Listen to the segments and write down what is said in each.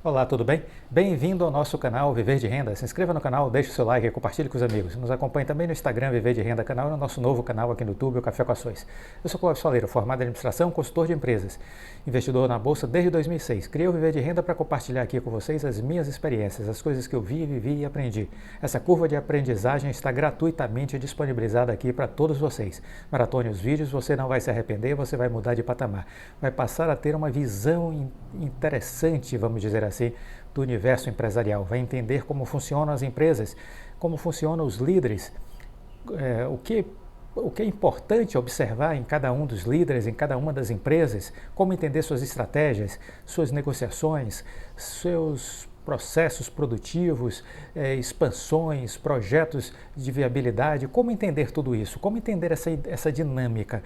Olá, tudo bem? Bem-vindo ao nosso canal Viver de Renda. Se inscreva no canal, deixe o seu like e compartilhe com os amigos. Nos acompanhe também no Instagram Viver de Renda Canal e no nosso novo canal aqui no YouTube, o Café com Ações. Eu sou Clóvis Faleiro, formado em administração, consultor de empresas, investidor na Bolsa desde 2006. Criei o Viver de Renda para compartilhar aqui com vocês as minhas experiências, as coisas que eu vi, vivi e aprendi. Essa curva de aprendizagem está gratuitamente disponibilizada aqui para todos vocês. Maratone os vídeos, você não vai se arrepender, você vai mudar de patamar. Vai passar a ter uma visão interessante, vamos dizer assim, do universo empresarial, vai entender como funcionam as empresas, como funcionam os líderes, o que é importante observar em cada um dos líderes, em cada uma das empresas, como entender suas estratégias, suas negociações, seus processos produtivos, expansões, projetos de viabilidade, como entender tudo isso, como entender essa dinâmica.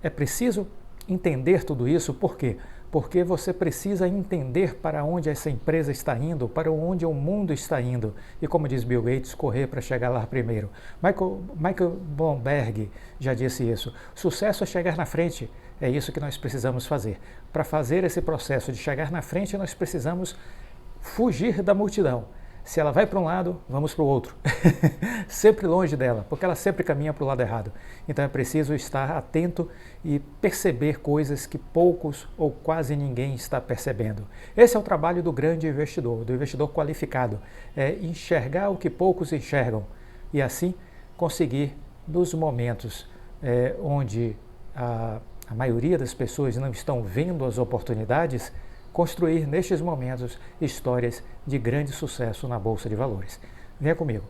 É preciso entender tudo isso, por quê? Porque você precisa entender para onde essa empresa está indo, para onde o mundo está indo. E como diz Bill Gates, correr para chegar lá primeiro. Michael Bloomberg já disse isso. Sucesso é chegar na frente. É isso que nós precisamos fazer. Para fazer esse processo de chegar na frente, nós precisamos fugir da multidão. Se ela vai para um lado, vamos para o outro. Sempre longe dela, porque ela sempre caminha para o lado errado. Então é preciso estar atento e perceber coisas que poucos ou quase ninguém está percebendo. Esse é o trabalho do grande investidor, do investidor qualificado. É enxergar o que poucos enxergam e assim conseguir, nos momentos onde a maioria das pessoas não estão vendo as oportunidades, construir nestes momentos histórias de grande sucesso na Bolsa de Valores. Venha comigo.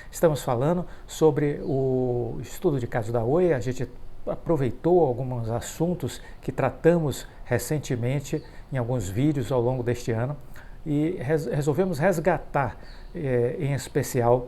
Estamos falando sobre o estudo de caso da Oi. A gente aproveitou alguns assuntos que tratamos recentemente em alguns vídeos ao longo deste ano e resolvemos resgatar, em especial,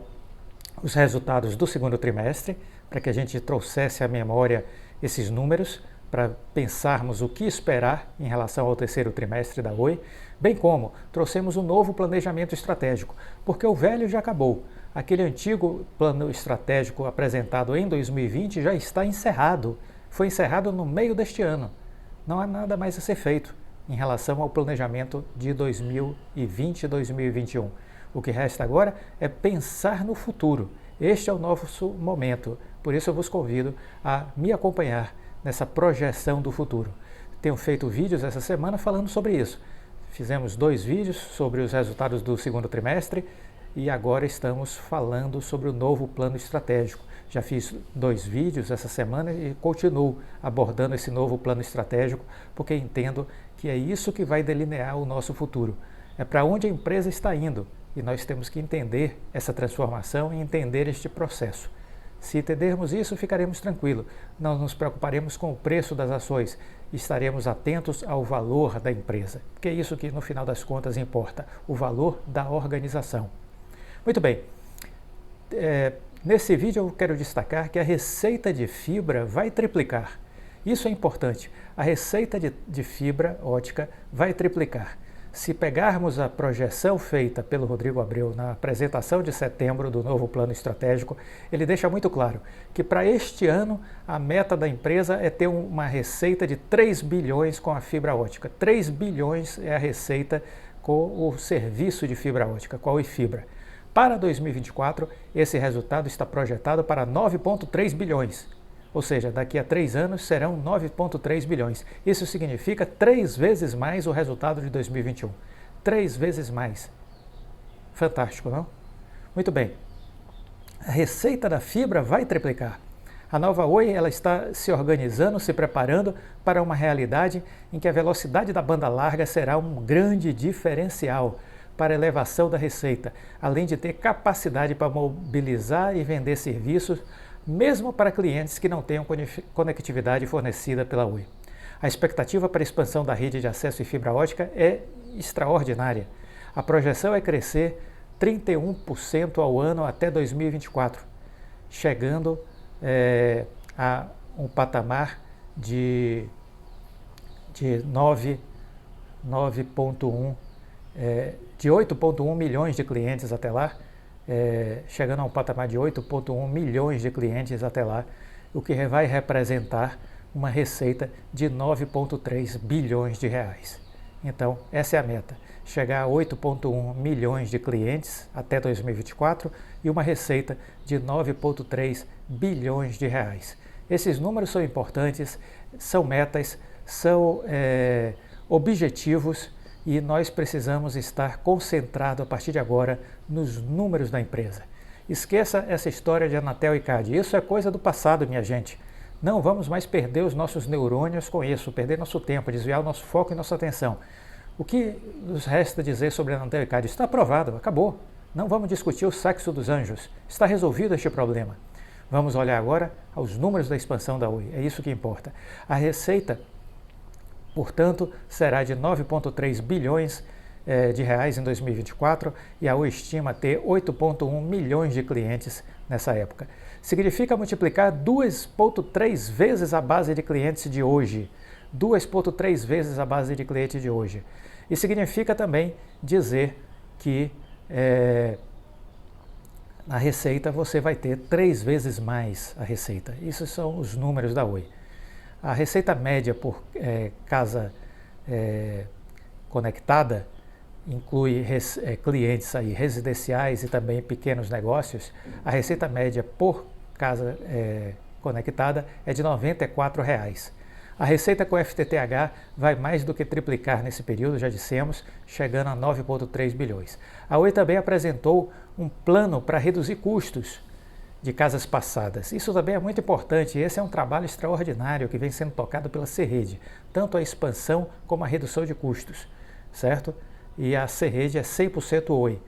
os resultados do segundo trimestre, para que a gente trouxesse à memória esses números, para pensarmos o que esperar em relação ao terceiro trimestre da Oi, bem como trouxemos um novo planejamento estratégico, porque o velho já acabou. Aquele antigo plano estratégico apresentado em 2020 já está encerrado, foi encerrado no meio deste ano. Não há nada mais a ser feito em relação ao planejamento de 2020 e 2021. O que resta agora é pensar no futuro. Este é o nosso momento, por isso eu vos convido a me acompanhar nessa projeção do futuro. Tenho feito vídeos essa semana falando sobre isso. Fizemos 2 vídeos sobre os resultados do segundo trimestre e agora estamos falando sobre o novo plano estratégico. Já fiz 2 vídeos essa semana e continuo abordando esse novo plano estratégico porque entendo que é isso que vai delinear o nosso futuro. É para onde a empresa está indo e nós temos que entender essa transformação e entender este processo. Se entendermos isso, ficaremos tranquilos, não nos preocuparemos com o preço das ações, estaremos atentos ao valor da empresa, porque é isso que no final das contas importa, o valor da organização. Muito bem, nesse vídeo eu quero destacar que a receita de fibra vai triplicar. Isso é importante, a receita de fibra ótica vai triplicar. Se pegarmos a projeção feita pelo Rodrigo Abreu na apresentação de setembro do novo plano estratégico, ele deixa muito claro que para este ano a meta da empresa é ter uma receita de 3 bilhões com a fibra ótica. 3 bilhões é a receita com o serviço de fibra ótica, com a Oi Fibra. Para 2024, esse resultado está projetado para 9,3 bilhões. Ou seja, daqui a 3 anos serão 9,3 bilhões. Isso significa 3 vezes mais o resultado de 2021. 3 vezes mais. Fantástico, não? Muito bem. A receita da fibra vai triplicar. A nova Oi ela está se organizando, se preparando para uma realidade em que a velocidade da banda larga será um grande diferencial para a elevação da receita, além de ter capacidade para mobilizar e vender serviços mesmo para clientes que não tenham conectividade fornecida pela Oi. A expectativa para a expansão da rede de acesso e fibra ótica é extraordinária. A projeção é crescer 31% ao ano até 2024, chegando a um patamar de 8,1 milhões de clientes até lá, chegando a um patamar de 8,1 milhões de clientes até lá, o que vai representar uma receita de 9,3 bilhões de reais. Então, essa é a meta, chegar a 8,1 milhões de clientes até 2024 e uma receita de 9,3 bilhões de reais. Esses números são importantes, são metas, são objetivos e nós precisamos estar concentrados a partir de agora nos números da empresa. Esqueça essa história de Anatel e CAD, isso é coisa do passado, minha gente. Não vamos mais perder os nossos neurônios com isso, perder nosso tempo, desviar o nosso foco e nossa atenção. O que nos resta dizer sobre Anatel e CAD? Está aprovado, acabou. Não vamos discutir o sexo dos anjos, está resolvido este problema. Vamos olhar agora aos números da expansão da Oi, é isso que importa. A receita, portanto, será de 9,3 bilhões de reais em 2024 e a Oi estima ter 8,1 milhões de clientes nessa época. Significa multiplicar 2,3 vezes a base de clientes de hoje. 2,3 vezes a base de clientes de hoje. E significa também dizer que na receita você vai ter 3 vezes mais a receita. Isso são os números da Oi. A receita média por casa conectada inclui clientes aí residenciais e também pequenos negócios. A receita média por casa conectada é de R$ 94,00. A receita com FTTH vai mais do que triplicar nesse período, já dissemos, chegando a 9,3 bilhões. A Oi também apresentou um plano para reduzir custos de casas passadas. Isso também é muito importante, esse é um trabalho extraordinário que vem sendo tocado pela Serede, tanto a expansão como a redução de custos, certo? E a Serede é 100% Oi.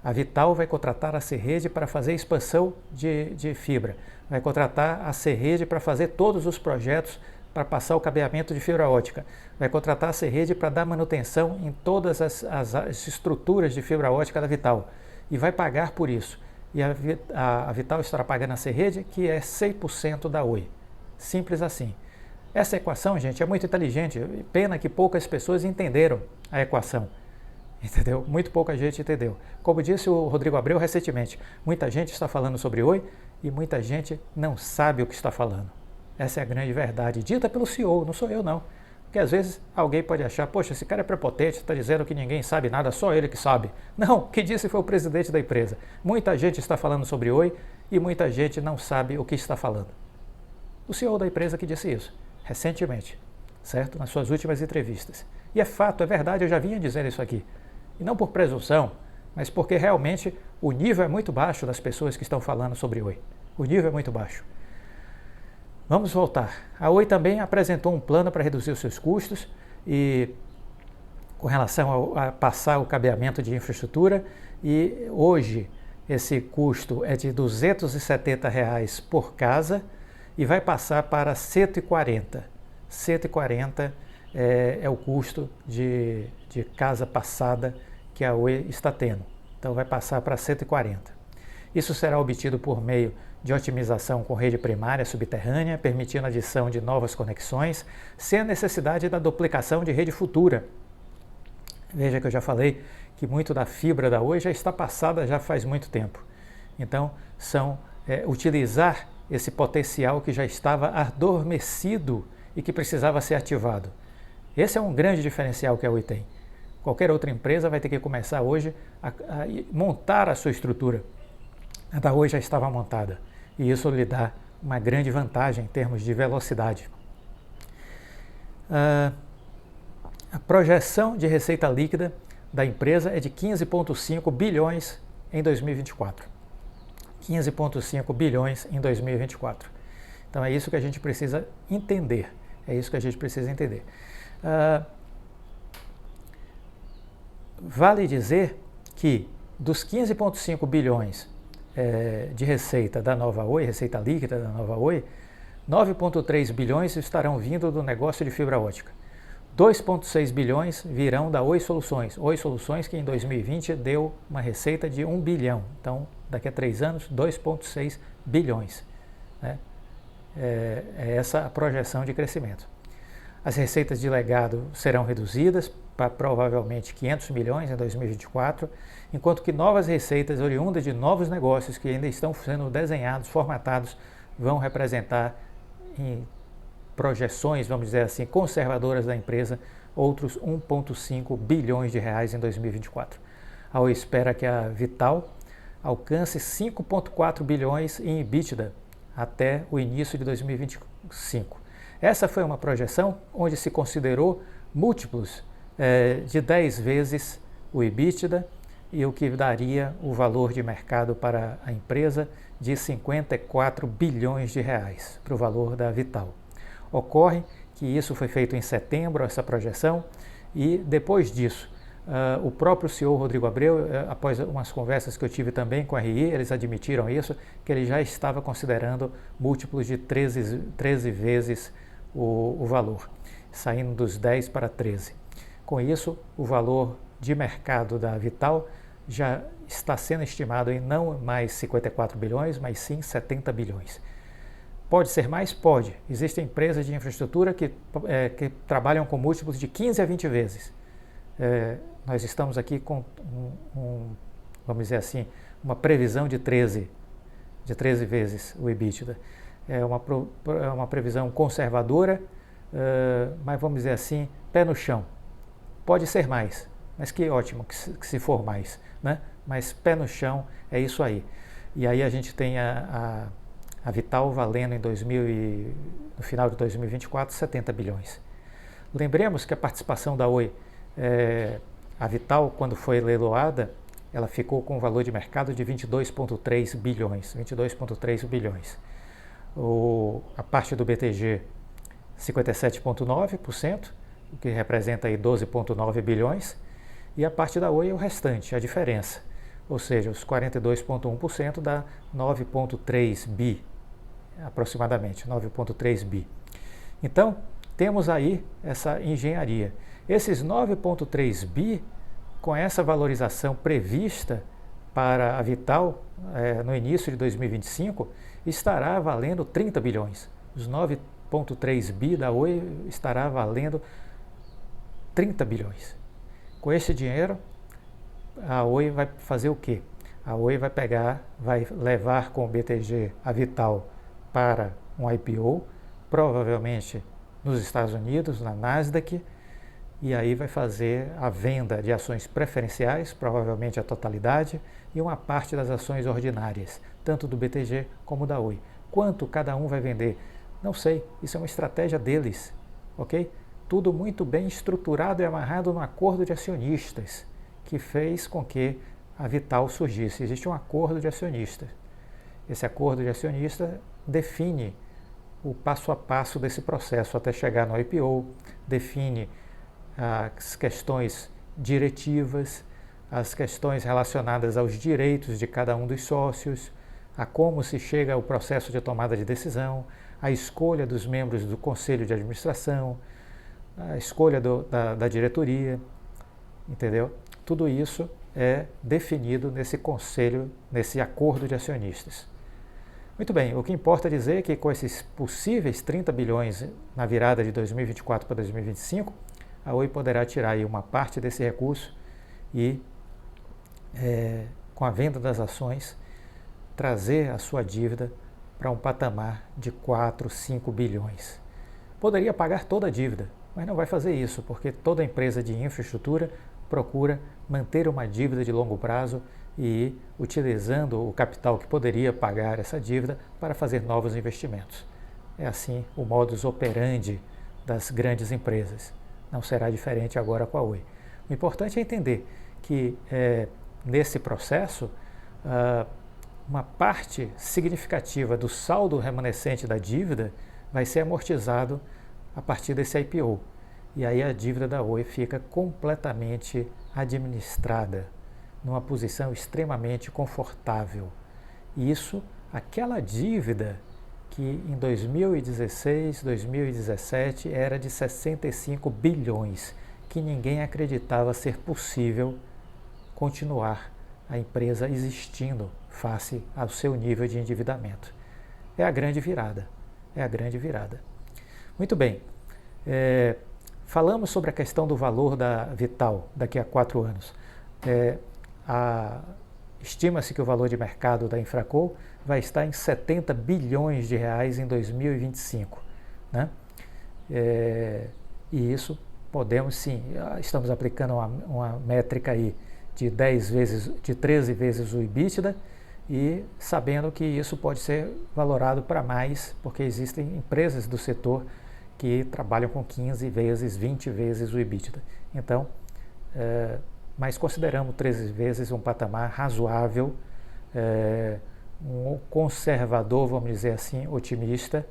A Vital vai contratar a Serede para fazer expansão de fibra, vai contratar a Serede para fazer todos os projetos para passar o cabeamento de fibra ótica, vai contratar a Serede para dar manutenção em todas as estruturas de fibra ótica da Vital e vai pagar por isso. E a Vital estará pagando a Serede, que é 100% da Oi. Simples assim. Essa equação, gente, é muito inteligente. Pena que poucas pessoas entenderam a equação. Entendeu? Muito pouca gente entendeu. Como disse o Rodrigo Abreu recentemente, muita gente está falando sobre Oi e muita gente não sabe o que está falando. Essa é a grande verdade, dita pelo CEO, não sou eu não. Porque às vezes alguém pode achar, poxa, esse cara é prepotente, está dizendo que ninguém sabe nada, só ele que sabe. Não, quem disse foi o presidente da empresa. Muita gente está falando sobre Oi e muita gente não sabe o que está falando. O CEO da empresa que disse isso, recentemente, certo? Nas suas últimas entrevistas. E é fato, é verdade, eu já vinha dizendo isso aqui. E não por presunção, mas porque realmente o nível é muito baixo das pessoas que estão falando sobre Oi. O nível é muito baixo. Vamos voltar. A Oi também apresentou um plano para reduzir os seus custos e com relação a passar o cabeamento de infraestrutura e hoje esse custo é de R$ 270,00 por casa e vai passar para 140. 140 é o custo de casa passada que a Oi está tendo. Então vai passar para 140. Isso será obtido por meio de otimização com rede primária subterrânea, permitindo a adição de novas conexões, sem a necessidade da duplicação de rede futura. Veja que eu já falei que muito da fibra da Oi já está passada já faz muito tempo. Então, utilizar esse potencial que já estava adormecido e que precisava ser ativado. Esse é um grande diferencial que a Oi tem. Qualquer outra empresa vai ter que começar hoje a montar a sua estrutura. A da Oi já estava montada e isso lhe dá uma grande vantagem em termos de velocidade. A projeção de receita líquida da empresa é de 15,5 bilhões em 2024. 15,5 bilhões em 2024. Então é isso que a gente precisa entender. É isso que a gente precisa entender. Vale dizer que dos 15,5 bilhões de receita da nova Oi, receita líquida da nova Oi, 9,3 bilhões estarão vindo do negócio de fibra ótica. 2,6 bilhões virão da Oi Soluções. Oi Soluções que em 2020 deu uma receita de 1 bilhão. Então, daqui a 3 anos, 2,6 bilhões. Né? É essa a projeção de crescimento. As receitas de legado serão reduzidas para provavelmente 500 milhões em 2024, enquanto que novas receitas oriundas de novos negócios que ainda estão sendo desenhados, formatados, vão representar em projeções, vamos dizer assim, conservadoras da empresa, outros 1,5 bilhões de reais em 2024. A Oi espera que a Vital alcance 5,4 bilhões em EBITDA até o início de 2025. Essa foi uma projeção onde se considerou múltiplos de 10 vezes o EBITDA, e o que daria o valor de mercado para a empresa de 54 bilhões de reais para o valor da Vital. Ocorre que isso foi feito em setembro, essa projeção, e depois disso, o próprio CEO Rodrigo Abreu, após umas conversas que eu tive também com a RI, eles admitiram isso, que ele já estava considerando múltiplos de 13 vezes o valor, saindo dos 10 para 13. Com isso, o valor de mercado da Vital já está sendo estimado em não mais 54 bilhões, mas sim 70 bilhões. Pode ser mais? Pode. Existem empresas de infraestrutura que trabalham com múltiplos de 15 a 20 vezes. Nós estamos aqui com, vamos dizer assim, uma previsão de 13 vezes o EBITDA. É uma previsão conservadora, mas vamos dizer assim, pé no chão. Pode ser mais, mas que ótimo que se for mais, né? Mas pé no chão é isso aí. E aí a gente tem a Vital valendo no final de 2024, 70 bilhões. Lembremos que a participação da Oi, a Vital, quando foi leiloada, ela ficou com um valor de mercado de 22,3 bilhões. 22,3 bilhões. A parte do BTG, 57,9%, o que representa aí 12,9 bilhões. E a parte da Oi é o restante, a diferença. Ou seja, os 42,1% dá 9,3 bi, aproximadamente, 9,3 bi. Então, temos aí essa engenharia. Esses 9,3 bi, com essa valorização prevista para a Vital no início de 2025, estará valendo 30 bilhões. Os 9,3 bi da Oi estará valendo 30 bilhões. Com esse dinheiro, a Oi vai fazer o quê? A Oi vai levar com o BTG a Vital para um IPO, provavelmente nos Estados Unidos, na Nasdaq, e aí vai fazer a venda de ações preferenciais, provavelmente a totalidade, e uma parte das ações ordinárias, tanto do BTG como da Oi. Quanto cada um vai vender? Não sei, isso é uma estratégia deles, ok? Tudo muito bem estruturado e amarrado no acordo de acionistas, que fez com que a Vital surgisse. Existe um acordo de acionistas. Esse acordo de acionistas define o passo a passo desse processo até chegar no IPO, define as questões diretivas, as questões relacionadas aos direitos de cada um dos sócios, a como se chega ao processo de tomada de decisão, a escolha dos membros do conselho de administração, a escolha da diretoria, entendeu? Tudo isso é definido nesse conselho, nesse acordo de acionistas. Muito bem, o que importa dizer é que com esses possíveis 30 bilhões na virada de 2024 para 2025, a Oi poderá tirar aí uma parte desse recurso e, com a venda das ações, trazer a sua dívida para um patamar de 4, 5 bilhões. Poderia pagar toda a dívida, mas não vai fazer isso, porque toda empresa de infraestrutura procura manter uma dívida de longo prazo e ir utilizando o capital que poderia pagar essa dívida para fazer novos investimentos. É assim o modus operandi das grandes empresas. Não será diferente agora com a Oi. O importante é entender que nesse processo, uma parte significativa do saldo remanescente da dívida vai ser amortizado a partir desse IPO. E aí a dívida da Oi fica completamente administrada, numa posição extremamente confortável. Isso, aquela dívida que em 2016, 2017 era de 65 bilhões, que ninguém acreditava ser possível continuar a empresa existindo face ao seu nível de endividamento. É a grande virada, é a grande virada. Muito bem, falamos sobre a questão do valor da Vital daqui a 4 anos. Estima-se que o valor de mercado da Infraco vai estar em 70 bilhões de reais em 2025. Né? E isso podemos sim, estamos aplicando uma métrica aí de 13 vezes o EBITDA, e sabendo que isso pode ser valorado para mais, porque existem empresas do setor que trabalham com 15 vezes, 20 vezes o EBITDA. Então, mas consideramos 13 vezes um patamar razoável, um conservador, vamos dizer assim, otimista,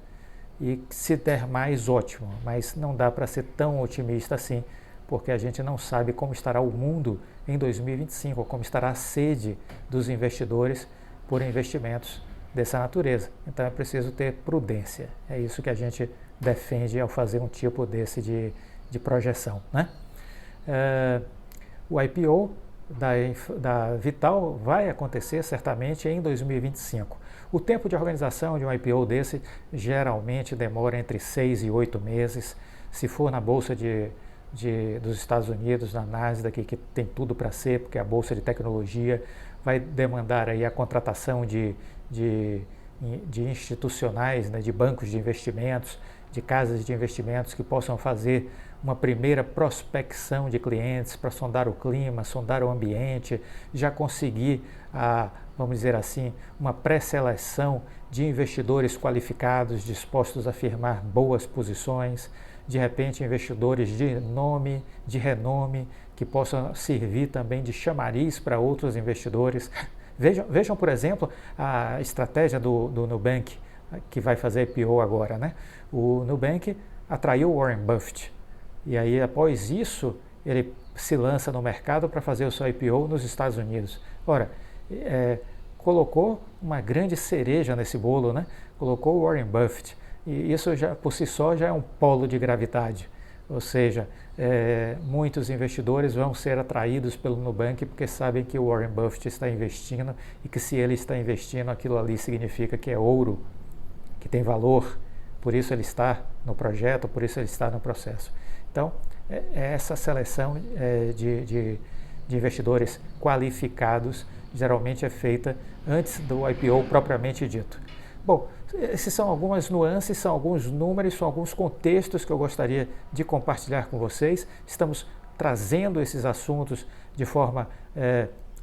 e se der mais, ótimo, mas não dá para ser tão otimista assim, porque a gente não sabe como estará o mundo em 2025, ou como estará a sede dos investidores por investimentos dessa natureza. Então é preciso ter prudência, é isso que a gente defende ao fazer um tipo desse de projeção, né? O IPO da Vital vai acontecer certamente em 2025. O tempo de organização de um IPO desse geralmente demora entre 6 e 8 meses. Se for na Bolsa dos Estados Unidos, na Nasdaq, que tem tudo para ser, porque é a Bolsa de Tecnologia, vai demandar aí a contratação de institucionais, né, de bancos de investimentos, de casas de investimentos que possam fazer uma primeira prospecção de clientes para sondar o clima, sondar o ambiente, já conseguir, vamos dizer assim, uma pré-seleção de investidores qualificados, dispostos a firmar boas posições, de repente investidores de nome, de renome, que possam servir também de chamariz para outros investidores. Vejam, por exemplo, a estratégia do Nubank, que vai fazer IPO agora, né? O Nubank atraiu o Warren Buffett, e aí após isso ele se lança no mercado para fazer o seu IPO nos Estados Unidos. Ora, colocou uma grande cereja nesse bolo, né? Colocou o Warren Buffett, e isso já por si só já é um polo de gravidade, ou seja, muitos investidores vão ser atraídos pelo Nubank porque sabem que o Warren Buffett está investindo, e que se ele está investindo, aquilo ali significa que é ouro, que tem valor, por isso ele está no projeto, por isso ele está no processo. Então, essa seleção de investidores qualificados geralmente é feita antes do IPO propriamente dito. Bom, esses são algumas nuances, são alguns números, são alguns contextos que eu gostaria de compartilhar com vocês. Estamos trazendo esses assuntos de forma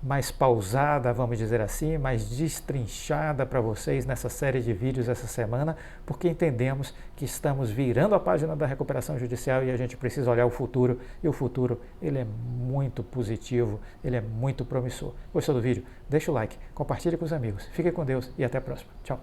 mais pausada, vamos dizer assim, mais destrinchada para vocês nessa série de vídeos essa semana, porque entendemos que estamos virando a página da recuperação judicial e a gente precisa olhar o futuro, e o futuro ele é muito positivo, ele é muito promissor. Gostou do vídeo? Deixa o like, compartilhe com os amigos, fique com Deus e até a próxima. Tchau!